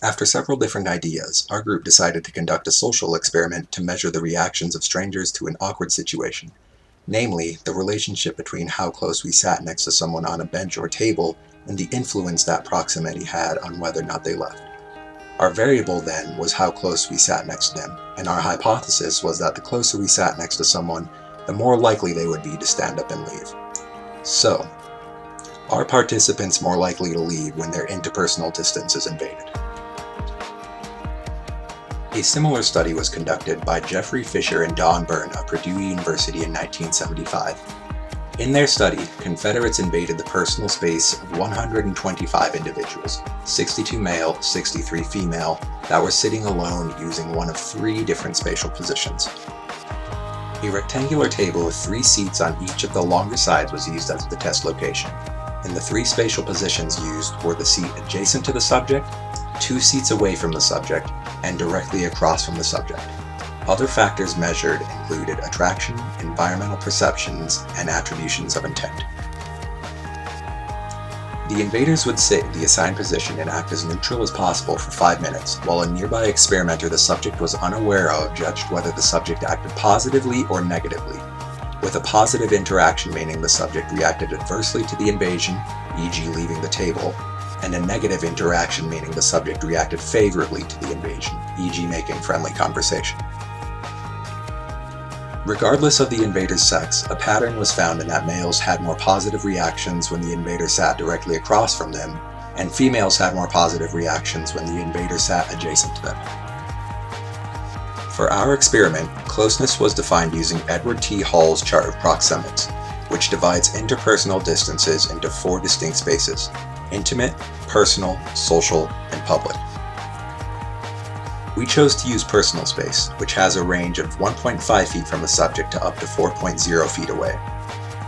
After several different ideas, our group decided to conduct a social experiment to measure the reactions of strangers to an awkward situation, namely, the relationship between how close we sat next to someone on a bench or table and the influence that proximity had on whether or not they left. Our variable then was how close we sat next to them, and our hypothesis was that the closer we sat next to someone, the more likely they would be to stand up and leave. So, are participants more likely to leave when their interpersonal distance is invaded? A similar study was conducted by Jeffrey Fisher and Don Byrne of Purdue University in 1975. In their study, Confederates invaded the personal space of 125 individuals, 62 male, 63 female, that were sitting alone using one of three different spatial positions. A rectangular table with 3 seats on each of the longer sides was used as the test location, and the 3 spatial positions used were the seat adjacent to the subject, 2 seats away from the subject, and directly across from the subject. Other factors measured included attraction, environmental perceptions, and attributions of intent. The invaders would sit in the assigned position and act as neutral as possible for 5 minutes, while a nearby experimenter the subject was unaware of judged whether the subject acted positively or negatively, with a positive interaction meaning the subject reacted adversely to the invasion, e.g. leaving the table, and a negative interaction meaning the subject reacted favorably to the invasion, e.g. making friendly conversation. Regardless of the invader's sex, a pattern was found in that males had more positive reactions when the invader sat directly across from them, and females had more positive reactions when the invader sat adjacent to them. For our experiment, closeness was defined using Edward T. Hall's chart of proxemics, which divides interpersonal distances into 4 distinct spaces: intimate, personal, social, and public. We chose to use personal space, which has a range of 1.5 feet from the subject to up to 4.0 feet away.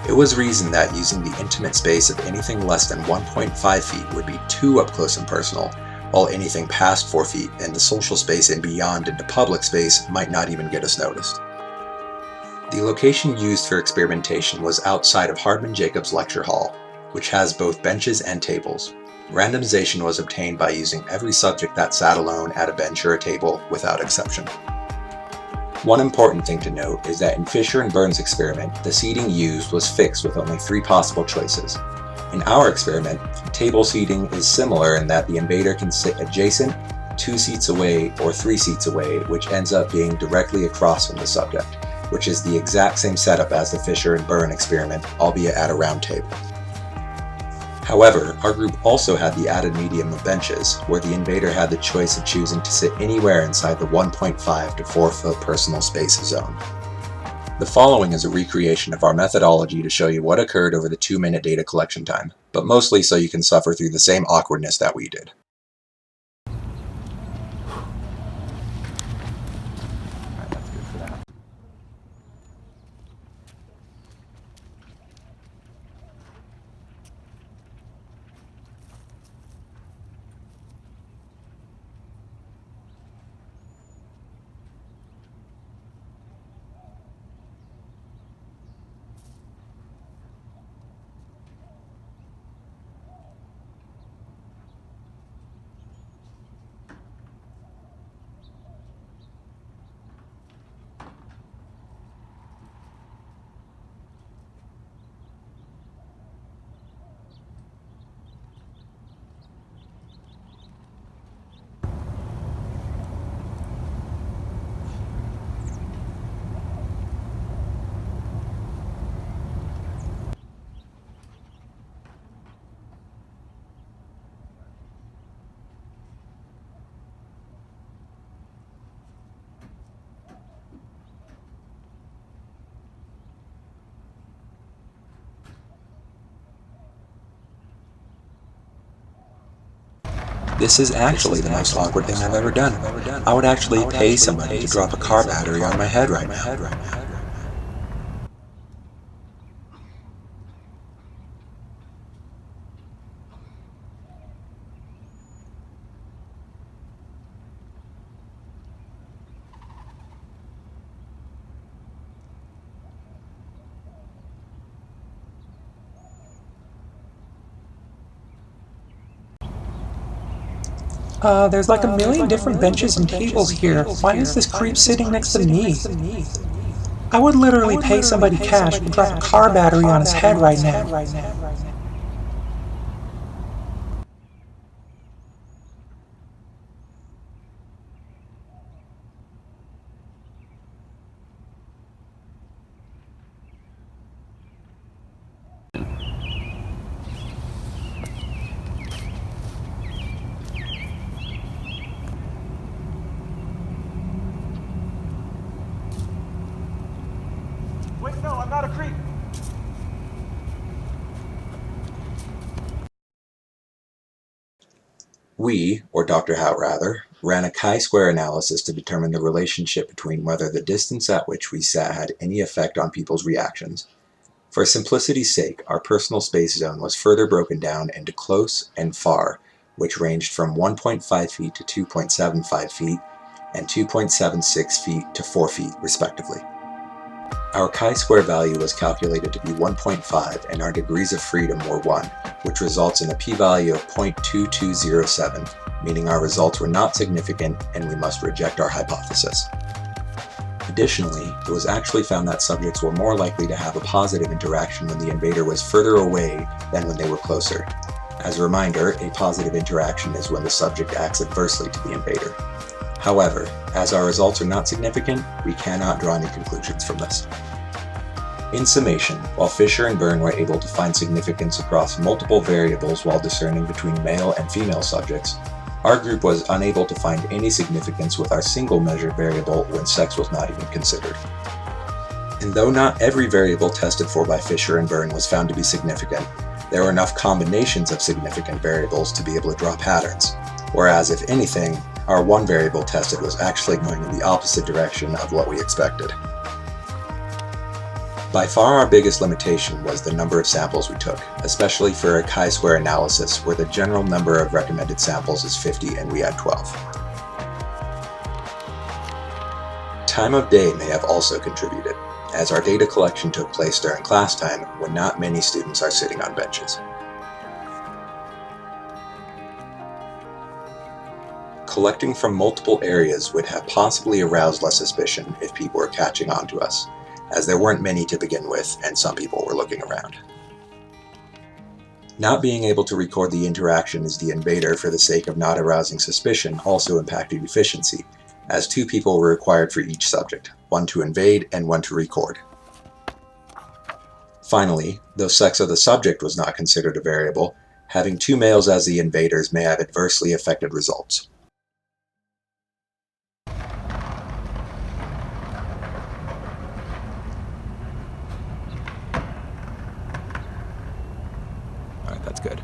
It was reasoned that using the intimate space of anything less than 1.5 feet would be too up close and personal, while anything past 4 feet in the social space and beyond into public space might not even get us noticed. The location used for experimentation was outside of Hardman Jacobs Lecture Hall, which has both benches and tables. Randomization was obtained by using every subject that sat alone at a bench or a table without exception. One important thing to note is that in Fisher and Byrne's experiment, the seating used was fixed with only 3 possible choices. In our experiment, table seating is similar in that the invader can sit adjacent, 2 seats away, or 3 seats away, which ends up being directly across from the subject, which is the exact same setup as the Fisher and Byrne experiment, albeit at a round table. However, our group also had the added medium of benches, where the invader had the choice of choosing to sit anywhere inside the 1.5 to 4 foot personal space zone. The following is a recreation of our methodology to show you what occurred over the 2-minute data collection time, but mostly so you can suffer through the same awkwardness that we did. That's good for that. This is actually the most awkward thing I've ever done. I would actually pay somebody to drop a car battery on my head right now. There's like a million different benches and tables here. Why is this creep sitting next to me? I would literally pay somebody cash to drop a car battery on his head right now. Wait, no, I'm not a creep. We, or Dr. Howe rather, ran a chi-square analysis to determine the relationship between whether the distance at which we sat had any effect on people's reactions. For simplicity's sake, our personal space zone was further broken down into close and far, which ranged from 1.5 feet to 2.75 feet and 2.76 feet to 4 feet, respectively. Our chi-square value was calculated to be 1.5 and our degrees of freedom were 1, which results in a p-value of 0.2207, meaning our results were not significant and we must reject our hypothesis. Additionally, it was actually found that subjects were more likely to have a positive interaction when the invader was further away than when they were closer. As a reminder, a positive interaction is when the subject acts adversely to the invader. However, as our results are not significant, we cannot draw any conclusions from this. In summation, while Fisher and Byrne were able to find significance across multiple variables while discerning between male and female subjects, our group was unable to find any significance with our single measured variable when sex was not even considered. And though not every variable tested for by Fisher and Byrne was found to be significant, there were enough combinations of significant variables to be able to draw patterns, whereas if anything, our one variable tested was actually going in the opposite direction of what we expected. By far our biggest limitation was the number of samples we took, especially for a chi-square analysis where the general number of recommended samples is 50 and we had 12. Time of day may have also contributed, as our data collection took place during class time when not many students are sitting on benches. Collecting from multiple areas would have possibly aroused less suspicion if people were catching on to us, as there weren't many to begin with and some people were looking around. Not being able to record the interaction as the invader for the sake of not arousing suspicion also impacted efficiency, as 2 people were required for each subject, one to invade and one to record. Finally, though sex of the subject was not considered a variable, having 2 males as the invaders may have adversely affected results. Alright, that's good.